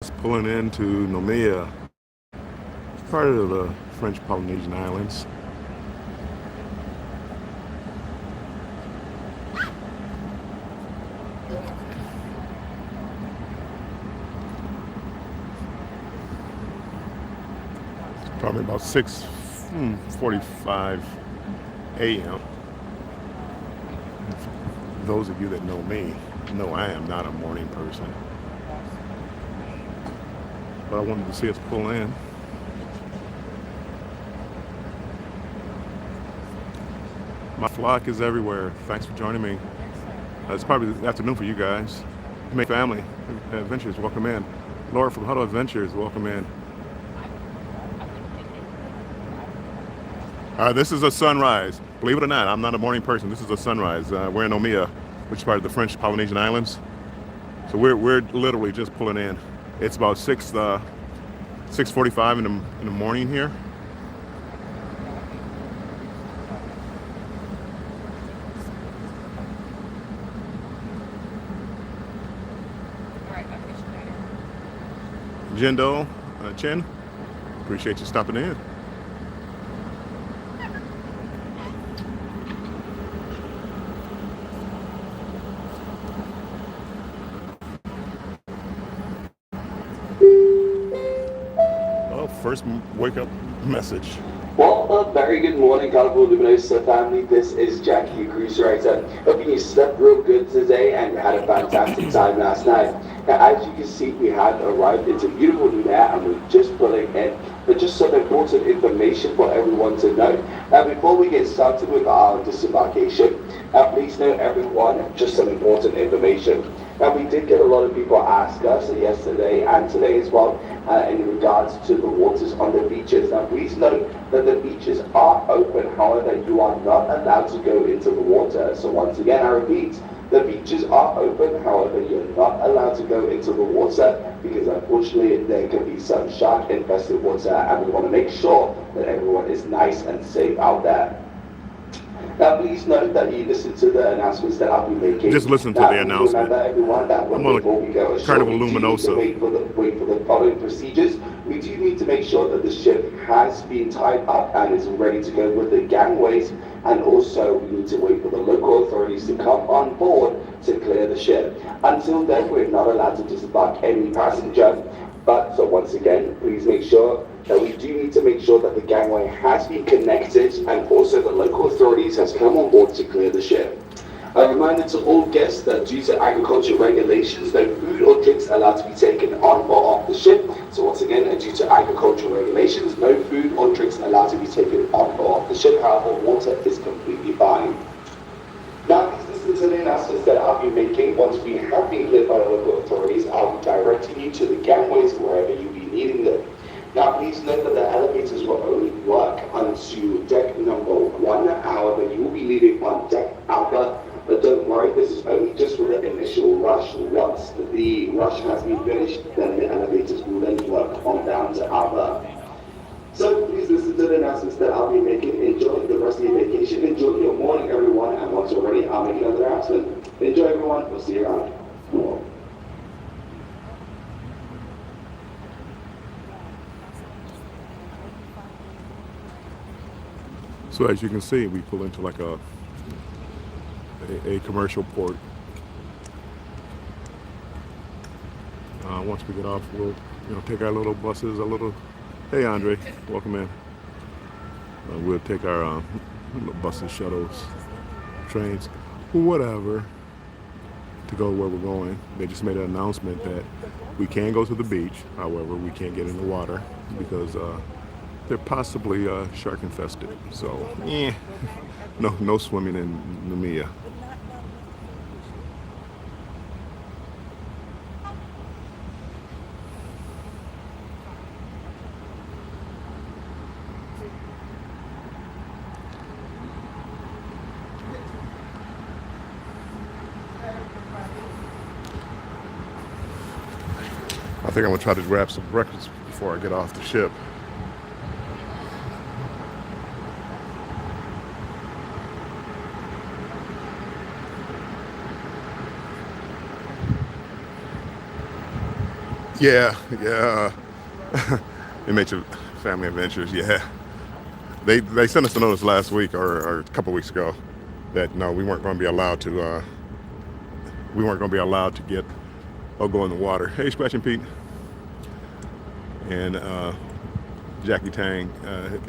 It's pulling into Noumea, part of the French Polynesian Islands. It's probably about 6:45 a.m. Those of you that know me know I am not a morning person, but I wanted to see us pull in. My flock is everywhere. Thanks for joining me. It's probably the afternoon for you guys. My family adventures, welcome in. Laura from Huddle Adventures, welcome in. This is a sunrise. Believe it or not, I'm not a morning person. This is a sunrise. We're in Noumea, which is part of the French Polynesian Islands. So we're literally just pulling in. It's about 6:45 in the morning here. Jindo, Chen, appreciate you stopping in. Oh, first wake up message. Well, a very good morning, Colorful Luminosa family. This is Jackie, your cruise writer. Hoping you slept real good today and you had a fantastic time last night. Now, as you can see, we have arrived into beautiful Noumea and we're just pulling in. But just some important information for everyone to know. Now, before we get started with our disembarkation, please note everyone, just some important information. Now, we did get a lot of people ask us yesterday and today as well in regards to the waters on the beaches. Now, please note that the beaches are open, however, you are not allowed to go into the water. So once again, I repeat, the beaches are open, however, you're not allowed to go into the water because unfortunately there can be some shark infested water and we want to make sure that everyone is nice and safe out there. Now, please note that you listen to the announcements that I'll be making. Just listen to the announcement. Remember, everyone, that I'm on before we go ashore, Carnival we do need to Luminosa. wait for the following procedures. We do need to make sure that the ship has been tied up and is ready to go with the gangways, and also we need to wait for the local authorities to come on board to clear the ship. Until then, we're not allowed to disembark any passenger. But so once again, please make sure that we do need to make sure that the gangway has been connected and also the local authorities has come on board to clear the ship. A reminder to all guests that due to agriculture regulations, no food or drinks are allowed to be taken on or off the ship. So once again, due to agricultural regulations, no food or drinks are allowed to be taken on or off the ship. However, water is completely fine. Now, please listen to the announcements that I'll be making. Once we have been cleared by the local authorities, I'll be directing you to the gangways wherever you be needing them. Now, please note that the elevators will only work onto deck number 1. However, you will be leaving on deck Alpha. But don't worry, this is only just for the initial rush. Once the rush has been finished, then the elevators will then work on down to Alpha. So please listen to the announcements that I'll be making. Enjoy the rest of your vacation. Enjoy your morning, everyone. And once you're ready, I'll make another announcement. Enjoy, everyone. We'll see you around. So as you can see, we pull into like a commercial port. Once we get off, we'll take our little buses, hey Andre, welcome in. We'll take our buses, shuttles, trains, whatever, to go where we're going. They just made an announcement that we can go to the beach, however, we can't get in the water because they're possibly shark infested. So, no swimming in Noumea. I think I'm gonna try to grab some breakfast before I get off the ship. Yeah, yeah. It makes your family adventures. Yeah, they sent us a notice last week or a couple weeks ago that no, we weren't going to be allowed to. We weren't going to be allowed to get or go in the water. Hey, Scratching Pete and Jackie Tang,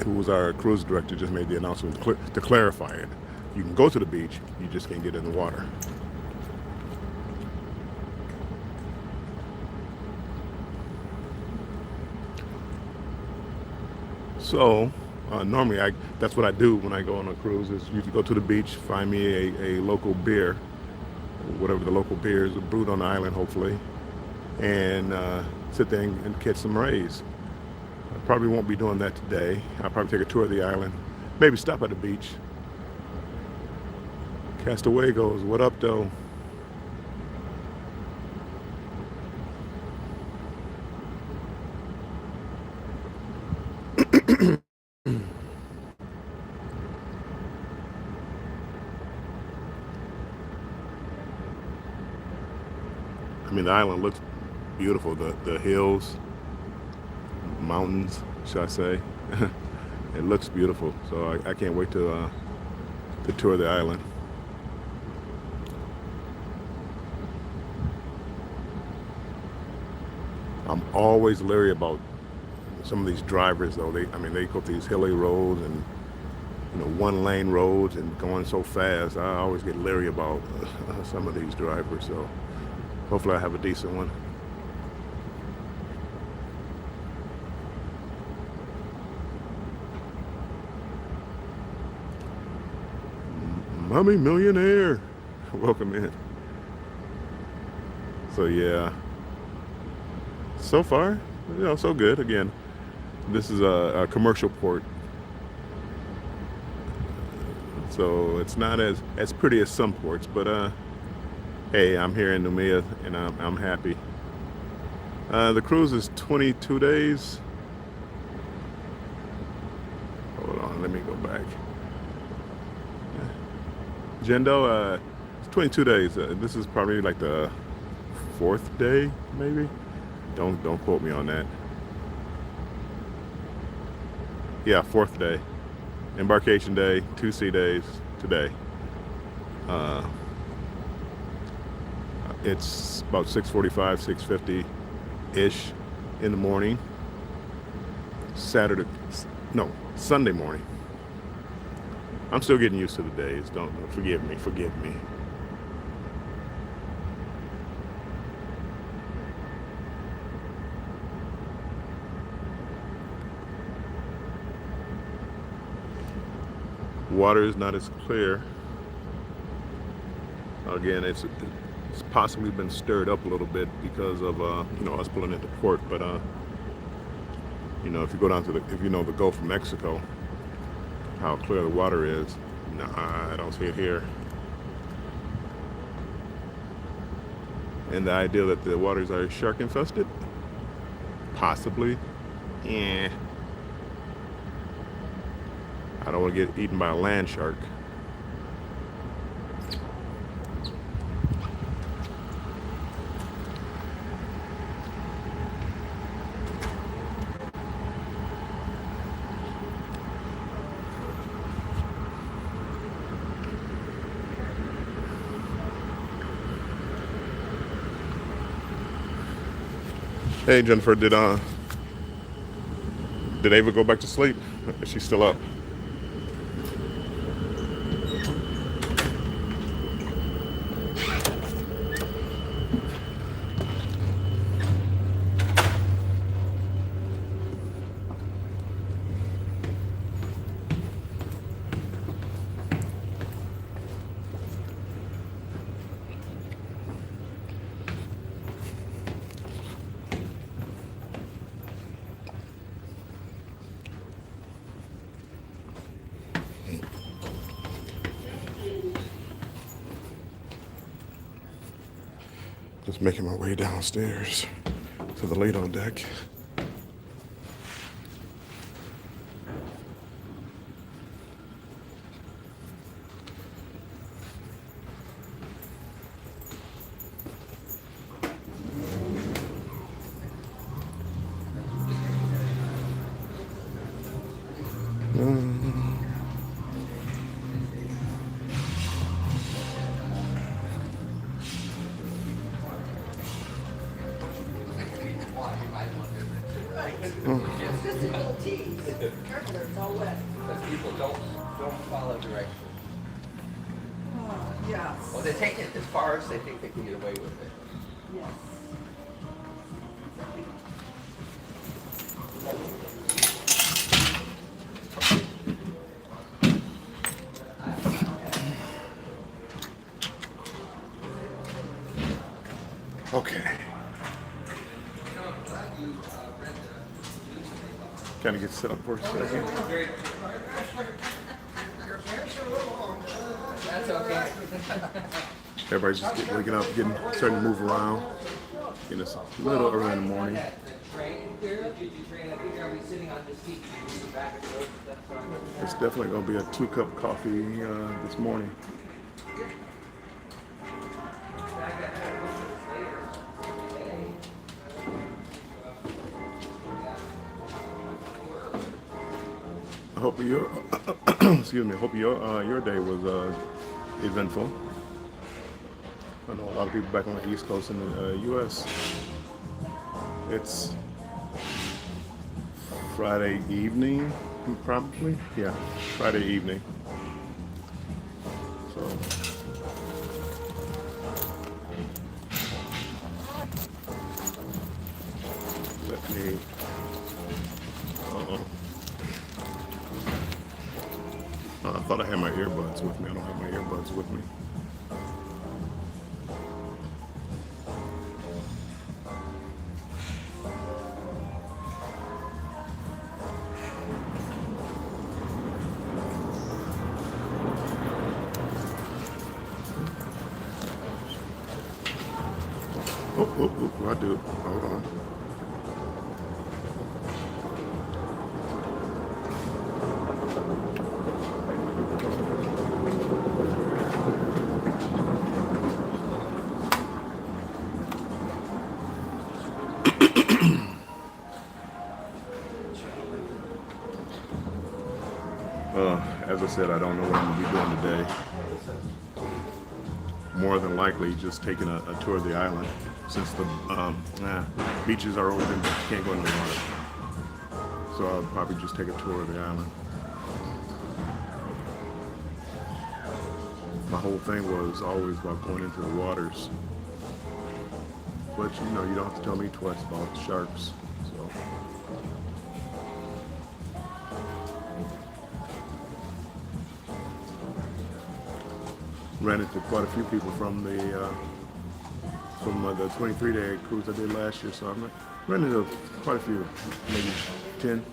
who was our cruise director, just made the announcement to clarify it. You can go to the beach, you just can't get in the water. So normally, that's what I do when I go on a cruise. Is you go to the beach, find me a local beer, whatever the local beer is, brewed on the island, hopefully, and sit there and catch some rays. I probably won't be doing that today. I'll probably take a tour of the island, maybe stop at the beach. Castaway goes, what up, though? I mean, the island looks beautiful. The hills, mountains, should I say? It looks beautiful. So I can't wait to tour the island. I'm always leery about some of these drivers, though. They go these hilly roads and one lane roads and going so fast. I always get leery about some of these drivers. So hopefully I have a decent one. Mommy Millionaire, welcome in. So yeah, so far, so good. Again, this is a commercial port, so it's not as pretty as some ports, but hey, I'm here in Noumea and I'm happy. The cruise is 22 days. Hold on, let me go back. Jendo, it's 22 days. This is probably like the 4th day, maybe. Don't quote me on that. Yeah, 4th day. Embarkation day, 2 sea days today. It's about 6:45, 6:50 ish in the morning. Sunday morning. I'm still getting used to the days. Don't forgive me. Water is not as clear. Again, it's possibly been stirred up a little bit because of us pulling into port. But if you go down to if the Gulf of Mexico, how clear the water is. Nah, I don't see it here. And the idea that the waters are shark infested? Possibly. Yeah. I don't want to get eaten by a land shark. Hey Jennifer, did Ava go back to sleep? Is she still up? Just making my way downstairs to the Lido deck. It's just a little tease. Careful, it's all wet. But people don't follow directions. Oh, yes. Well, they take it as far as they think they can get away with it. Yes. Okay. Kind of get set up for a second. That's okay. Everybody's just waking up, starting to move around. It's a little early in the morning. It's definitely going to be a 2-cup coffee this morning. I hope your excuse me. I hope your day was eventful. I know a lot of people back on the East Coast in the U.S. It's Friday evening, probably. Yeah, Friday evening. So let me. I thought I had my earbuds with me. I don't have my earbuds with me. I do. Hold on. As I said, I don't know what I'm going to be doing today. More than likely, just taking a tour of the island, since the beaches are open, but you can't go in the water. So I'll probably just take a tour of the island. My whole thing was always about going into the waters. But you don't have to tell me twice about sharks. So. Ran into quite a few people from the 23-day cruise I did last year. So I ran into quite a few, maybe 10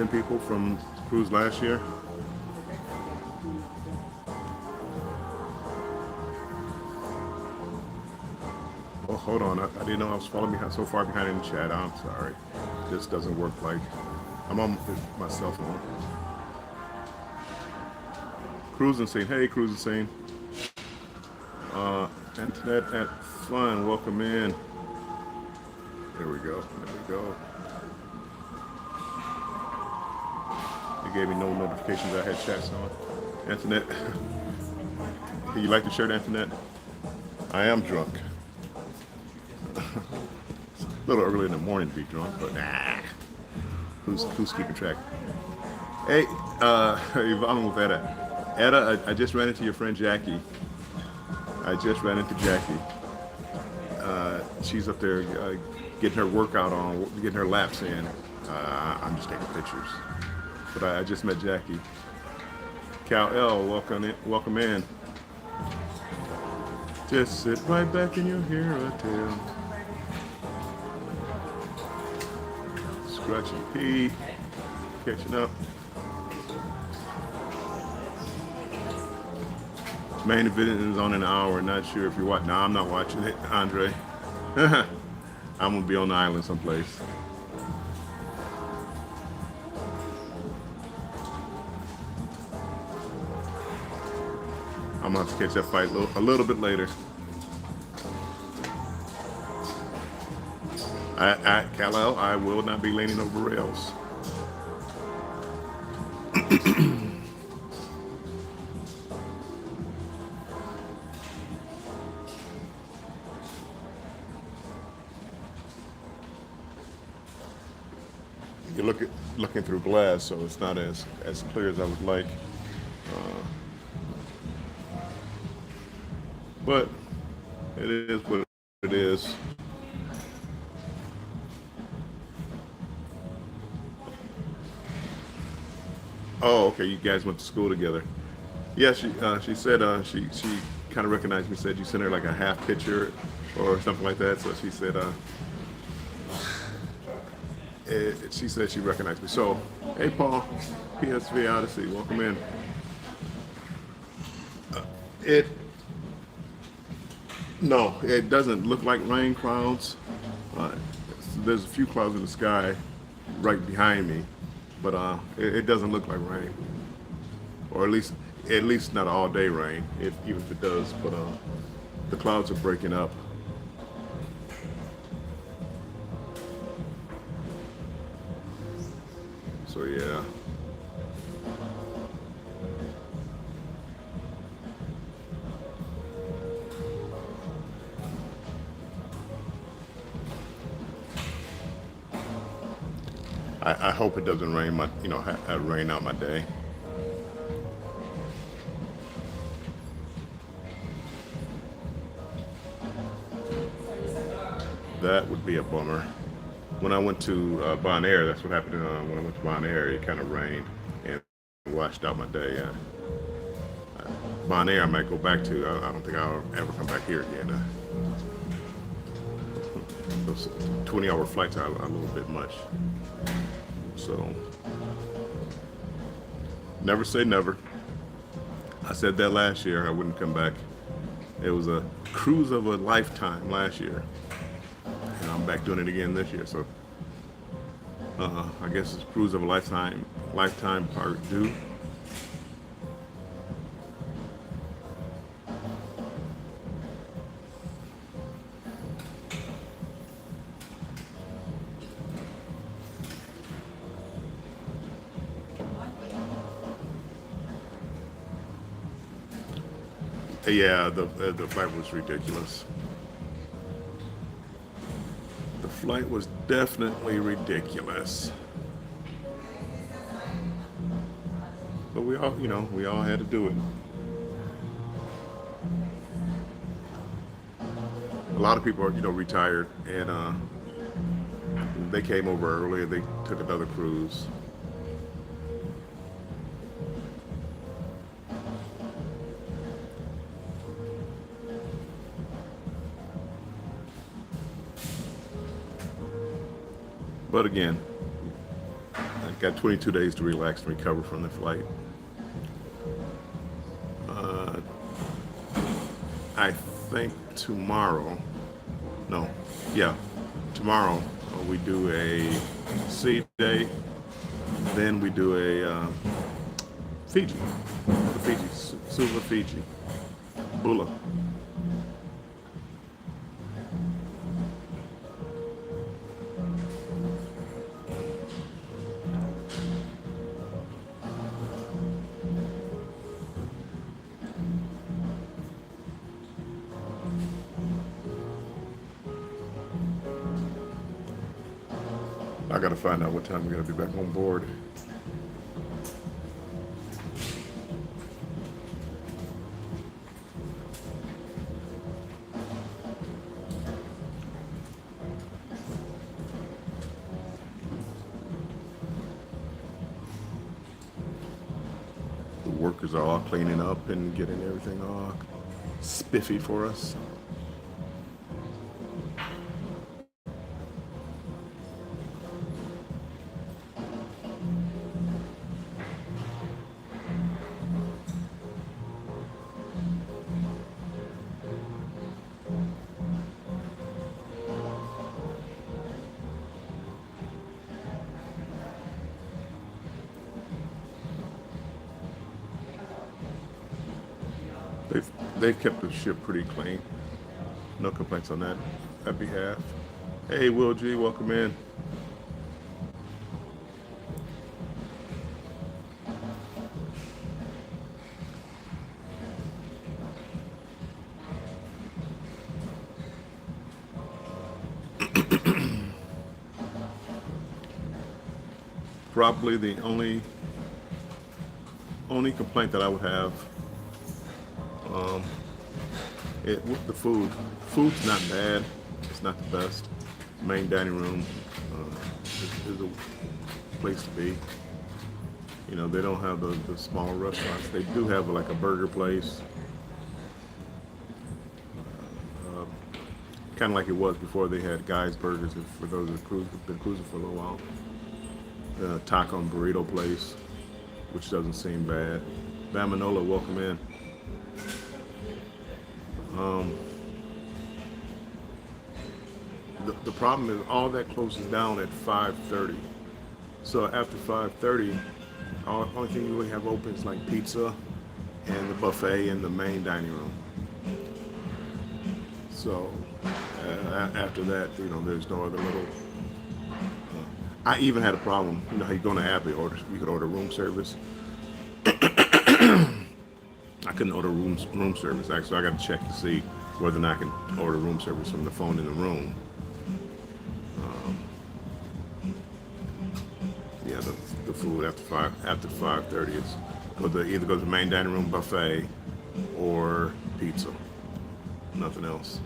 people from the cruise last year. Oh, hold on. I didn't know I was falling behind, so far behind in the chat. I'm sorry. This doesn't work like I'm on my cell phone. Cruising scene. Hey, cruising scene. Antoinette at Fun. Welcome in. There we go. There we go. They gave me no notifications I had chats on. Antoinette. You like the shirt, Antoinette? I am drunk. A little early in the morning to be drunk, but nah. Who's keeping track? Hey, Yvonne with Etta. Etta, I just ran into your friend Jackie. She's up there getting her workout on, getting her laps in. I'm just taking pictures. But I just met Jackie. Cal L, welcome in. Just sit right back and you'll hear a tale. Scratchy P, catching up. Main event is on an hour. Not sure if you're watching. No, I'm not watching it, Andre. I'm gonna be on the island someplace. I'm gonna have to catch that fight a little bit later. Kal-El, I will not be leaning over rails. you're looking through glass, so it's not as clear as I would like. But it is what it is. Oh, okay. You guys went to school together. Yeah, she said she kind of recognized me. Said you sent her like a half picture or something like that. So she said she said she recognized me. So hey, Paul, PSV Odyssey, welcome in. It No, it doesn't look like rain clouds. Uh, there's a few clouds in the sky right behind me, but it doesn't look like rain, or at least not all day rain. Even if it does, but the clouds are breaking up. So yeah. I hope it doesn't rain rain out my day. That would be a bummer. When I went to Bonaire, that's what happened. When I went to Bonaire, it kind of rained and washed out my day. Bonaire, I might go back to. I don't think I'll ever come back here again. Those 20-hour flights are a little bit much. So, never say never. I said that last year, I wouldn't come back. It was a cruise of a lifetime last year. And I'm back doing it again this year. So, I guess it's cruise of a lifetime part 2. Yeah, the flight was ridiculous. The flight was definitely ridiculous. But we all had to do it. A lot of people are, retired, and they came over earlier. They took another cruise. But again, I got 22 days to relax and recover from the flight. I think tomorrow, tomorrow we do a sea day, then we do a Fiji, Suva Fiji, Bula. I gotta find out what time we're gonna be back on board. The workers are all cleaning up and getting everything all spiffy for us. They've kept the ship pretty clean. No complaints on that behalf. Hey, Will G, welcome in. probably the only complaint that I would have. With the food. Food's not bad. It's not the best. Main dining room is a place to be. You know, they don't have the smaller restaurants. They do have like a burger place. Kind of like it was before they had Guy's Burgers, for those that have been cruising for a little while. Taco and burrito place, which doesn't seem bad. Bamanola, welcome in. The problem is all that closes down at 5:30. So after 5:30, only thing you really have open is like pizza and the buffet in the main dining room. So after that, you know, there's no other little. I even had a problem. You know how you go on the app, you could order room service. I couldn't order room service. Actually, I got to check to see whether or not I can order room service from the phone in the room. Yeah, the food after 5:30 is either go to the main dining room buffet or pizza. Nothing else.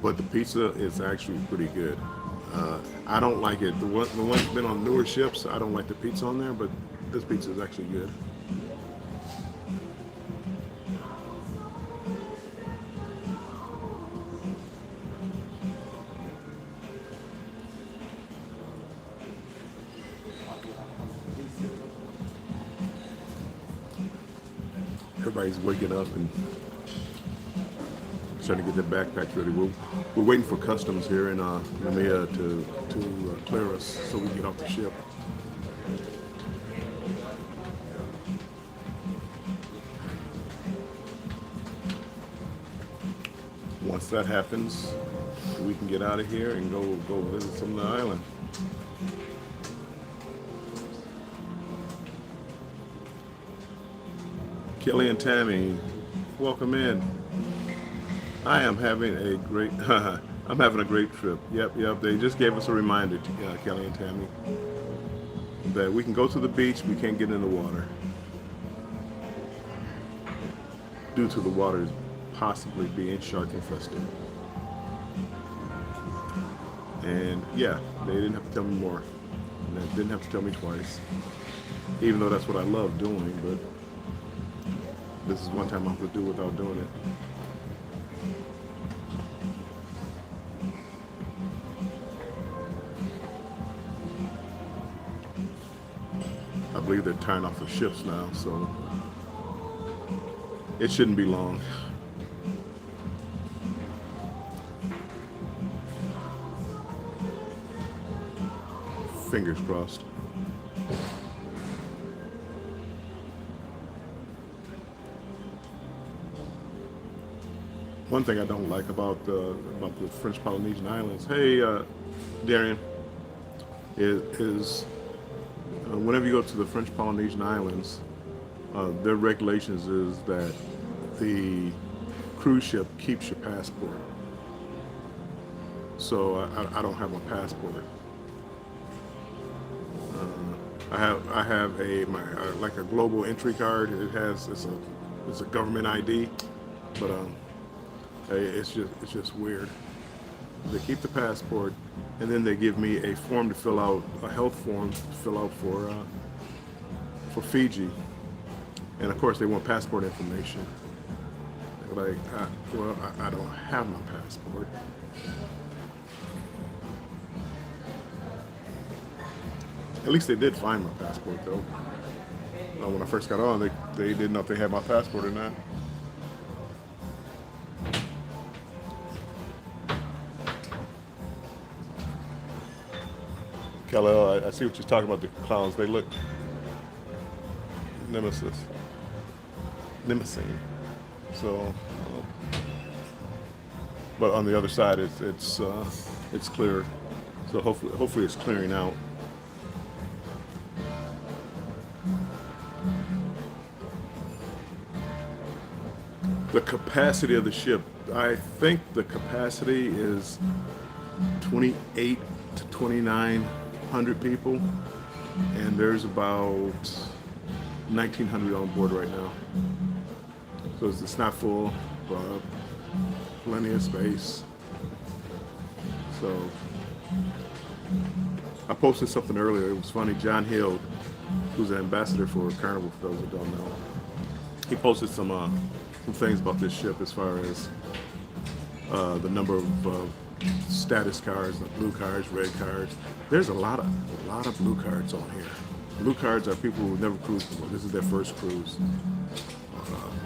But the pizza is actually pretty good. I don't like it. The ones that been on newer ships, I don't like the pizza on there, but this pizza is actually good. Everybody's waking up and trying to get their backpacks ready. We're waiting for customs here in Noumea to clear us so we can get off the ship. Once that happens, we can get out of here and go visit some of the island. Kelly and Tammy, welcome in. I am having a great I'm having a great trip. Yep. They just gave us a reminder, Kelly and Tammy, that we can go to the beach, we can't get in the water due to the water possibly being shark infested. And yeah, they didn't have to tell me more. And they didn't have to tell me twice. Even though that's what I love doing, but this is one time I could do without doing it. I believe they're tying off the ships now, so it shouldn't be long. Fingers crossed. One thing I don't like about the French Polynesian Islands, hey Darian, is whenever you go to the French Polynesian Islands, their regulations is that the cruise ship keeps your passport. So I don't have my passport. I have like a global entry card. It's a government ID, but it's just weird. They keep the passport, and then they give me a form to fill out, a health form to fill out for Fiji, and of course they want passport information. They're like, well, I don't have my passport. At least they did find my passport, though. When I first got on, they didn't know if they had my passport or not. Kelly, I see what you're talking about, the clowns. They look nemesis. So, but on the other side, it's clear. So hopefully it's clearing out. The capacity of the ship, I think the capacity is 28 to 2,900 people, and there's about 1,900 on board right now. So it's not full, but plenty of space. So I posted something earlier. It was funny. John Hill, who's an ambassador for Carnival, for those who don't know, he posted some things about this ship as far as the number of status cards, like blue cards, red cards. There's a lot of blue cards on here. Blue cards are people who never cruised before. This is their first cruise.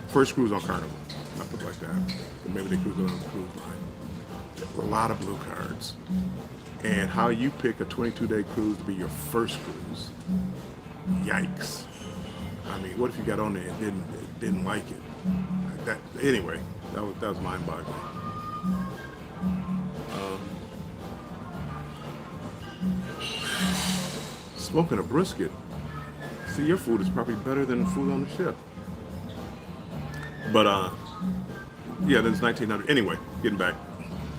First cruise on Carnival. Not put it like that. Or maybe they cruised on a cruise line. A lot of blue cards. And how you pick a 22-day cruise to be your first cruise? Yikes! I mean, what if you got on there and didn't like it? Anyway, that was mind-boggling. Smoking a brisket. See, your food is probably better than the food on the ship. But yeah, there's 1,900. Anyway, getting back.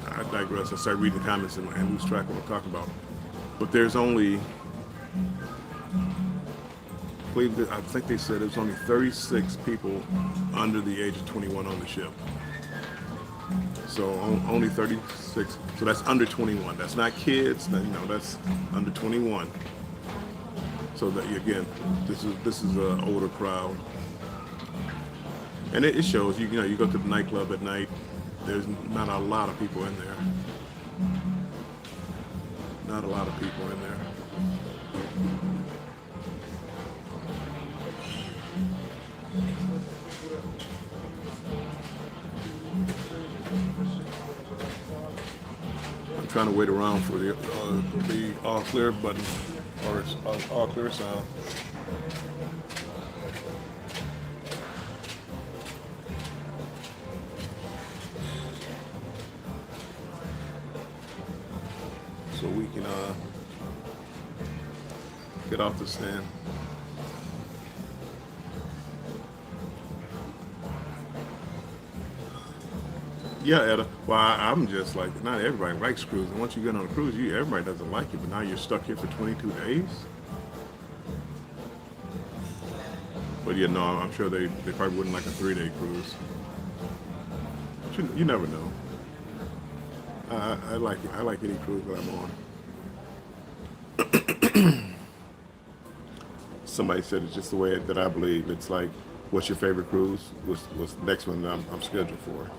I digress. I started reading the comments and lose track of what I'm talking about. But there's only, I think they said there's only 36 people under the age of 21 on the ship. So only 36. So that's under 21. That's not kids. That's under 21. So that again, this is an older crowd, and it shows. You go to the nightclub at night. There's not a lot of people in there. Not a lot of people in there. I'm trying to wait around for the all clear button, or it's all clear sound. So we can get off the stand. Yeah, Etta. Well, I'm just like, not everybody likes cruising. Once you get on a cruise, everybody doesn't like it, but now you're stuck here for 22 days. But yeah, no, I'm sure they probably wouldn't like a 3-day cruise. But you never know. I like any cruise that I'm on. Somebody said it's just the way that I believe. It's like, what's your favorite cruise? What's the next one that I'm scheduled for?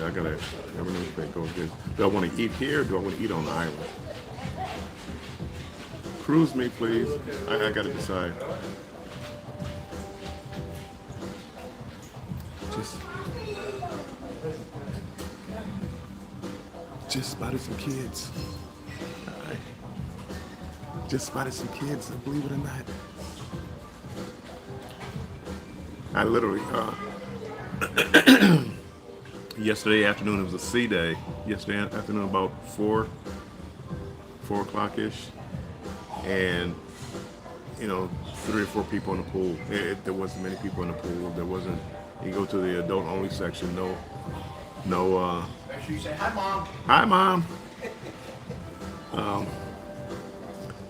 I gotta go again. Do I want to eat here or do I want to eat on the island? Cruise me, please. I gotta decide. Just spotted some kids. Alright. Just spotted some kids, believe it or not. I literally, yesterday afternoon, it was a sea day. Yesterday afternoon, about 4 o'clock-ish. And, 3 or 4 people in the pool. There wasn't many people in the pool. There wasn't, you go to the adult-only section, no, Make sure you say, hi, Mom. Hi, Mom.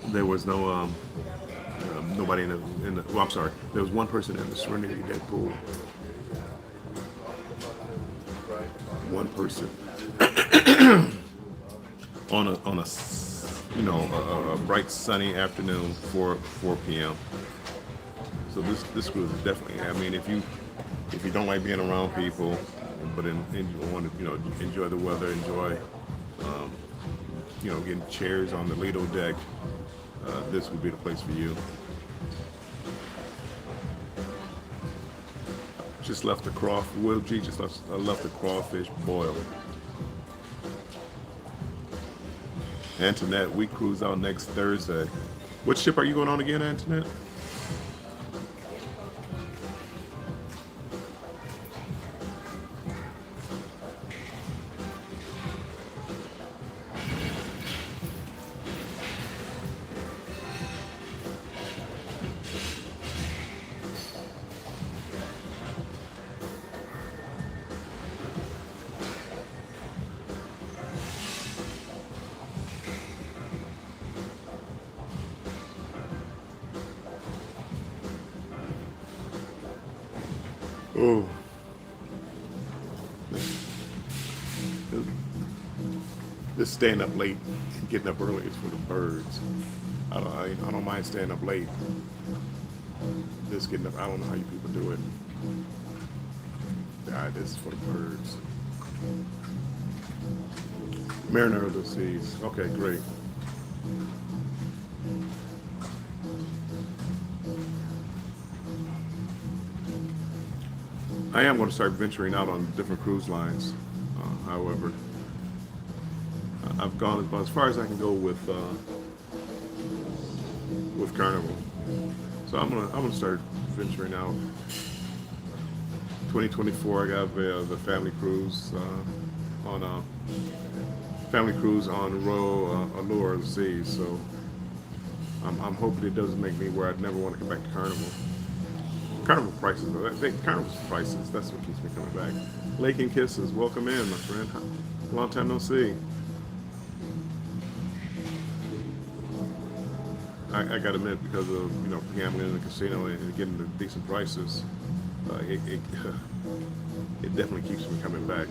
There was no, nobody in the, well, I'm sorry. There was one person in the Serenity Deck pool. One person. on a a bright sunny afternoon, 4 p.m. So this cruise is definitely, I mean, if you don't like being around people, but you want to enjoy the weather, enjoy getting chairs on the Lido deck, this would be the place for you. Just left the crawfish. Will G just left the crawfish boiling. Antoinette, we cruise out next Thursday. What ship are you going on again, Antoinette? Oh. This staying up late and getting up early is for the birds. I don't mind staying up late. Just getting up, I don't know how you people do it. This is for the birds. Mariner of the Seas. Okay, great. I am going to start venturing out on different cruise lines. However, I've gone about as far as I can go with Carnival. So I'm gonna start venturing out. 2024, I got the family cruise on Royal Allure of the Seas. So I'm hoping it doesn't make me where I'd never want to come back to Carnival. Carnival prices, though. I think Carnival's prices, that's what keeps me coming back. Lake and Kisses, welcome in, my friend. Long time no see. I gotta admit, because of gambling in the casino and getting the decent prices, it definitely keeps me coming back.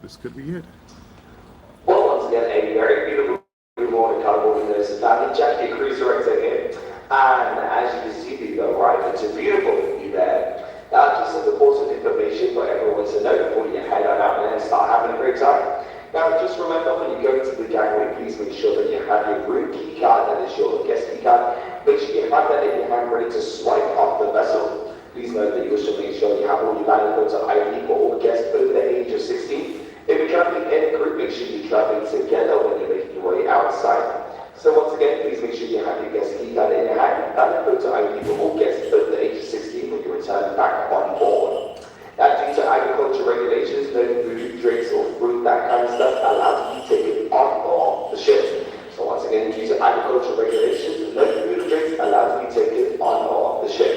This could be it. Well, once again, a very beautiful good morning, Carnival Winners family. Jack, your cruise director here. And as you can see, though, right, it's a beautiful view there. Now, just some important information for everyone to know before you head on out there and start having a great time. Now, just remember, when you go into the gangway, please make sure that you have your room key card, that is your guest key card. Make sure you have that in your hand ready to swipe off the vessel. Please note that you should make sure you have all your valid photo ID for all guests over the age of 16. If you're traveling in a group, make sure you're traveling together when you're making your way outside. So once again, please make sure you have your guest key card in your hand and a photo ID for all guests over the age of 16 when you return back on board. Now, due to agriculture regulations, no food, drinks, or fruit, that kind of stuff, allowed to be taken on board the ship. So once again, due to agriculture regulations, no food or drinks allowed to be taken on board the ship.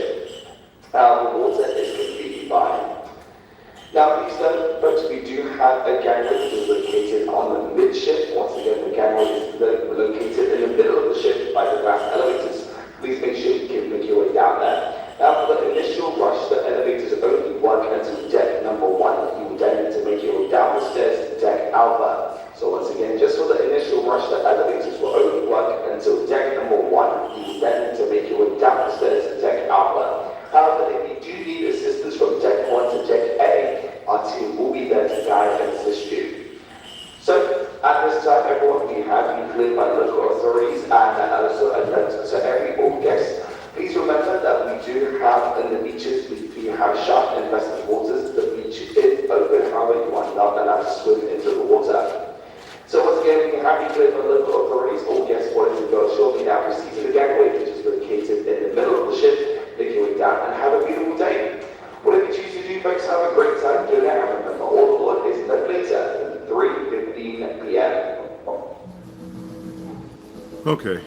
The water is completely fine. Now, please note, folks, we do have a gangway which is located on the midship. Once again, the gangway is located in the middle of the ship by the glass elevators. Please make sure you can make your way down there. Now, for the initial rush, the elevators only work until deck number 1. You will then need to make your way down the stairs to deck Alpha. So once again, just for the initial rush, the elevators will only work until deck number 1. You will then need to make your way down the stairs to deck Alpha. However, if you do need assistance from deck 1 to deck A, our team will be there to guide and assist you. So, at this time, everyone, we have been cleared by local authorities and also alert to every all guest. Please remember that we do have in the beaches, we do have shark infested waters. The beach is open, however, you are not allowed to swim into the water. So once again, we have been cleared by local authorities. All guests wanting to go shortly now proceed to the gangway, which is located in the middle of the ship. Make your way down and have a beautiful day. Whatever you choose to do, folks, have a great time doing that. And remember, all aboard is no later than 3:15 p.m. Okay.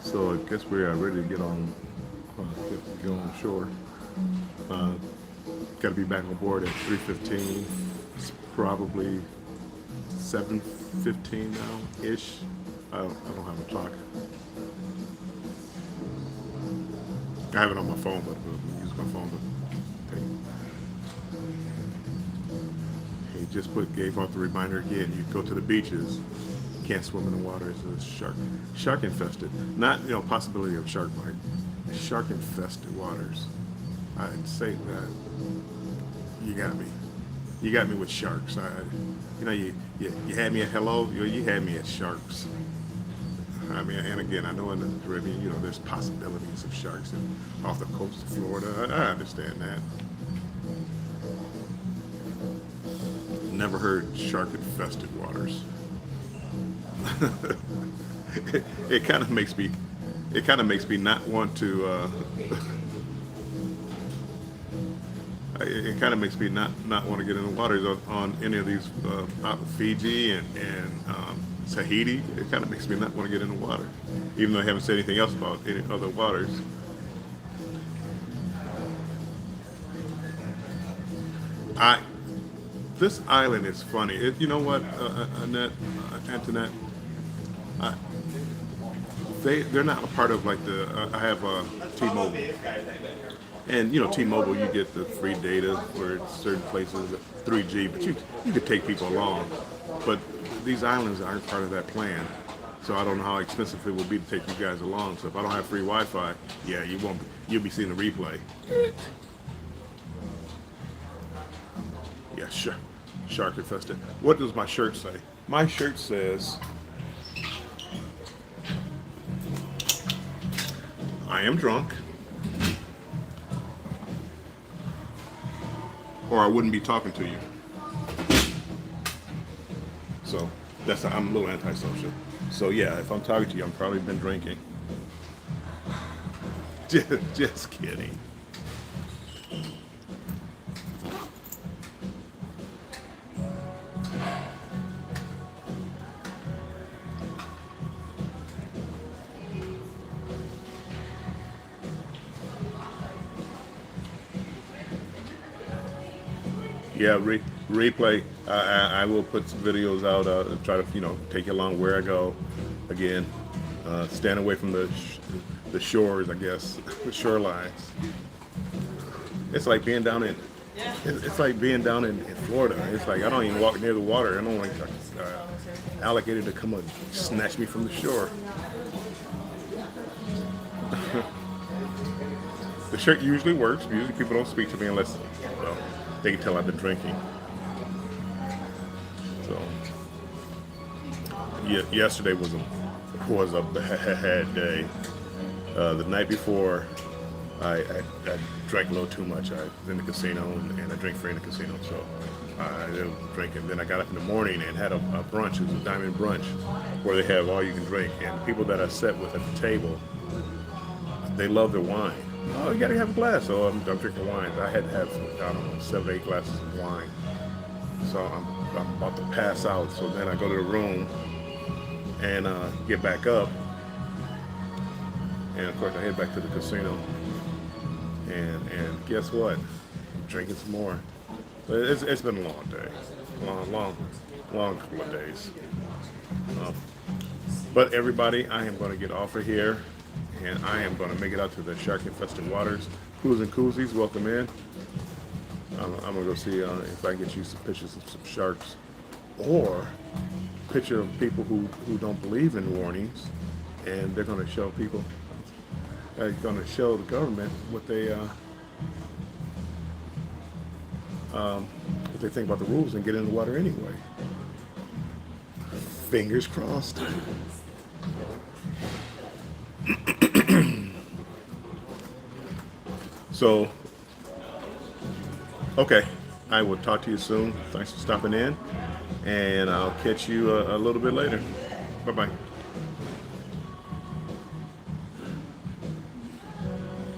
So I guess we are ready to get on shore. Got to be back on board at 3:15. It's probably 7:15 now ish. I don't have a clock. I have it on my phone, but I'll use my phone to take. He just gave out the reminder again. You go to the beaches, can't swim in the water. It's shark infested. Not possibility of shark bite. Shark infested waters. I'd say that you got me. You got me with sharks. You had me at hello. You had me at sharks. I mean, and again, I know in the Caribbean, there's possibilities of sharks off the coast of Florida. I understand that. Never heard shark-infested waters. It kind of makes me. It kind of makes me not want to. It kind of makes me not want to get in the waters on any of these out Fiji and Tahiti. It kind of makes me not want to get in the water, even though I haven't said anything else about any other waters. This island is funny. You know what, Annette, Antoinette, they're not a part of like I have T-Mobile. And T-Mobile, you get the free data for certain places, 3G, but you could take people along. But these islands aren't part of that plan, so I don't know how expensive it would be to take you guys along. So if I don't have free Wi-Fi, yeah, you'll be seeing the replay. Yeah, sure. Shark infested. What does my shirt say? My shirt says, I am drunk, or I wouldn't be talking to you. So I'm a little antisocial. So yeah, if I'm talking to you, I've probably been drinking. Just kidding. Yeah, replay. I will put some videos out. Try to take you along where I go. Again, stand away from the shores. I guess the shorelines. It's like being down in. It's like being down in Florida. It's like I don't even walk near the water. I don't like alligator to come and snatch me from the shore. The shirt usually works. Usually people don't speak to me unless they can tell I've been drinking. So yesterday was a bad day. The night before, I drank a little too much. I was in the casino and I drink free in the casino, so I didn't drink. And then I got up in the morning and had a brunch. It was a diamond brunch where they have all you can drink. And the people that I sat with at the table, they love their wine. Oh, you gotta have a glass. So I'm drinking wine. I had to have, I don't know, 7 or 8 glasses of wine. So I'm about to pass out. So then I go to the room and get back up. And of course I head back to the casino. And guess what? I'm drinking some more. It's been a long day. Long couple of days. But everybody, I am going to get off of here. And I am going to make it out to the shark-infested waters. Coos and koozies, welcome in. I'm going to go see if I can get you some pictures of some sharks. Or a picture of people who don't believe in warnings. And they're going to show people, they're going to show the government what they think about the rules and get in the water anyway. Fingers crossed. So, okay, I will talk to you soon. Thanks for stopping in, and I'll catch you a little bit later. Bye-bye.